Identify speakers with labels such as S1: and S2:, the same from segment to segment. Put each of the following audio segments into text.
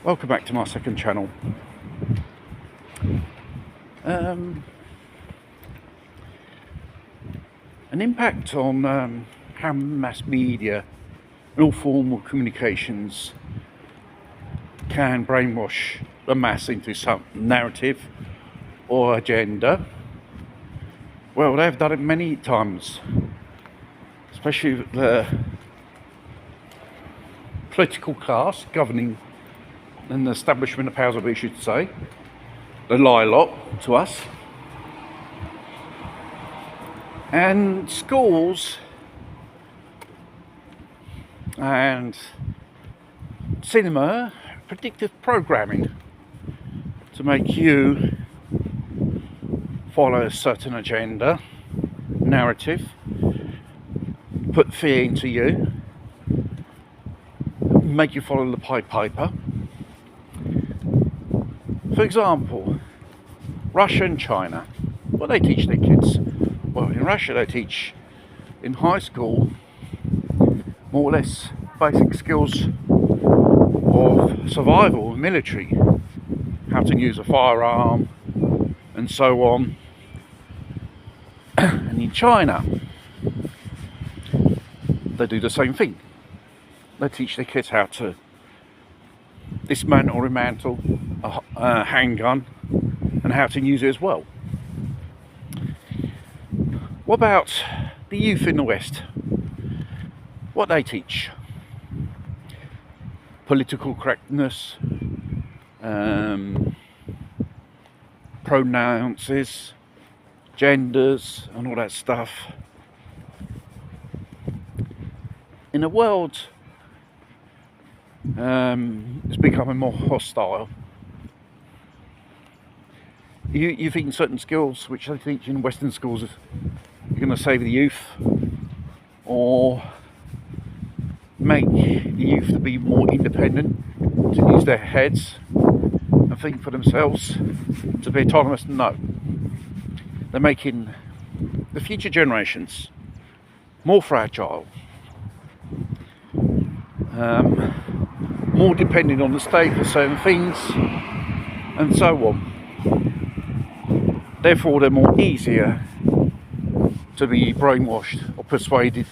S1: Welcome back to my second channel. An impact on how mass media and all formal communications can brainwash the mass into some narrative or agenda. Well, they've done it many times, especially the political class governing and the establishment of powers that be, should say. They lie a lot to us. And schools and cinema, predictive programming to make you follow a certain agenda, narrative, put fear into you, make you follow the Pied Piper. For example, Russia and China, what they teach their kids? Well, in Russia they teach in high school more or less basic skills of survival, military, how to use a firearm and so on. And in China they do the same thing. They teach their kids how to dismantle or remantle a handgun and how to use it as well. What about the youth in the West? What they teach? Political correctness, pronouns, genders and all that stuff. In a world it's becoming more hostile, you think certain skills which they teach in Western schools are going to save the youth or make the youth to be more independent, to use their heads and think for themselves, to be autonomous? No. They're making the future generations more fragile, more dependent on the state for certain things and so on. Therefore they're more easier to be brainwashed or persuaded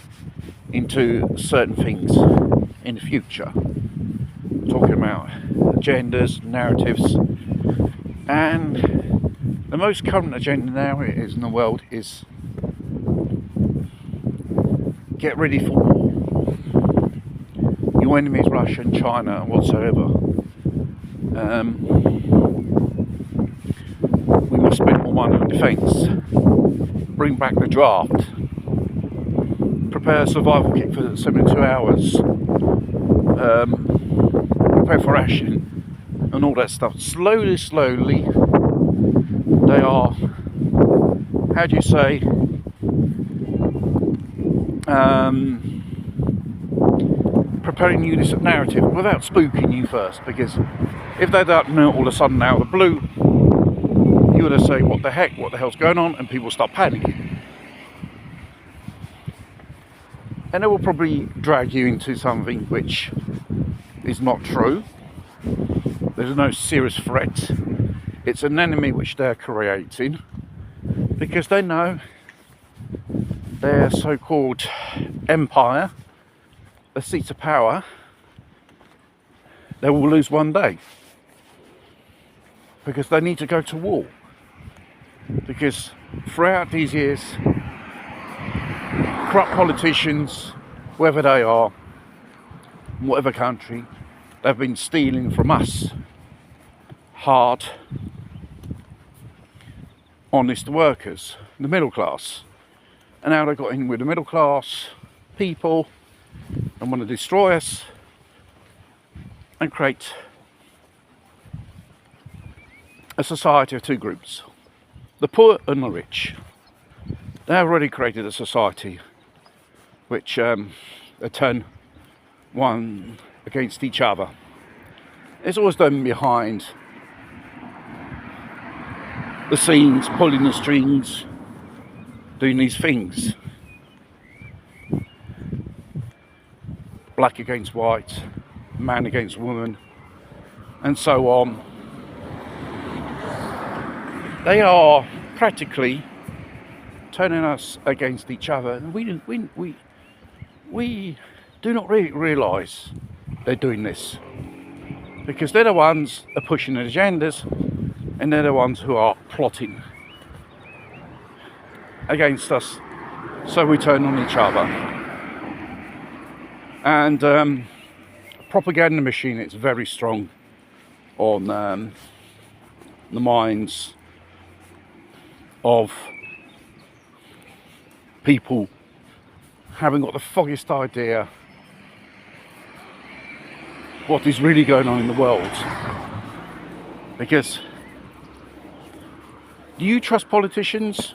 S1: into certain things in the future. Talking about agendas, narratives, and the most current agenda now is in the world is get ready for war. Your enemy is Russia and China whatsoever. We must spend more money on defence. Bring back the draft. Prepare a survival kit for 72 hours. Prepare for ration and all that stuff. Slowly, they are, how do you say, preparing you this narrative without spooking you first, because if they don't know all of a sudden out of the blue, you would have say, what the hell's going on, and people start panicking. And they will probably drag you into something which is not true. There's no serious threat. It's an enemy which they're creating because they know their so-called empire, the seat of power, they will lose one day because they need to go to war. Because throughout these years, corrupt politicians, whoever they are, in whatever country, they've been stealing from us hard, honest workers, the middle class. And now they've got in with the middle class people and want to destroy us and create a society of two groups, the poor and the rich. They have already created a society which they turn one against each other. It's always done behind the scenes, pulling the strings, doing these things. Black against white, man against woman, and so on. They are practically turning us against each other, and we do not really realise they're doing this, because they're the ones that are pushing the agendas, and they're the ones who are plotting against us, so we turn on each other. And propaganda machine is very strong on the minds of people, having got the foggiest idea what is really going on in the world. Because do you trust politicians?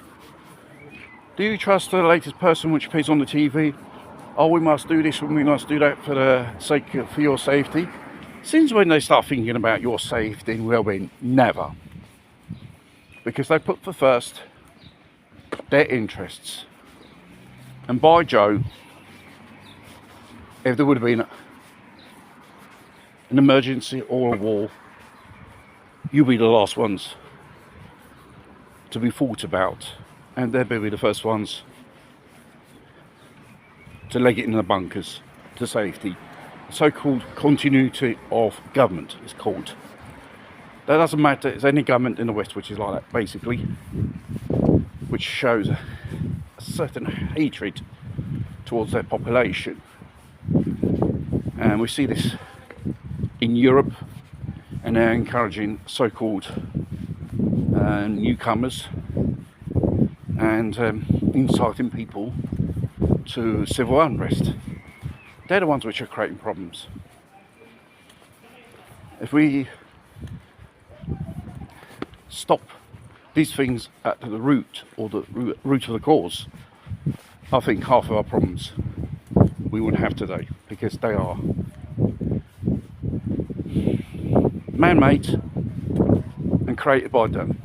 S1: Do you trust the latest person which appears on the TV? Oh, we must do this and we must do that for the sake of, for your safety. Since when they start thinking about your safety and well-being? Never. Because they put for first their interests. And by Joe, if there would have been an emergency or a war, you'll be the last ones to be thought about, and they'll be the first ones to leg it in the bunkers to safety. So-called continuity of government is called. That doesn't matter, it's any government in the West which is like that, basically, which shows a certain hatred towards their population. And we see this in Europe, and they're encouraging so-called newcomers and inciting people to civil unrest. They're the ones which are creating problems. If we stop these things at the root, or the root of the cause, I think half of our problems we wouldn't have today, because they are man-made and created by them.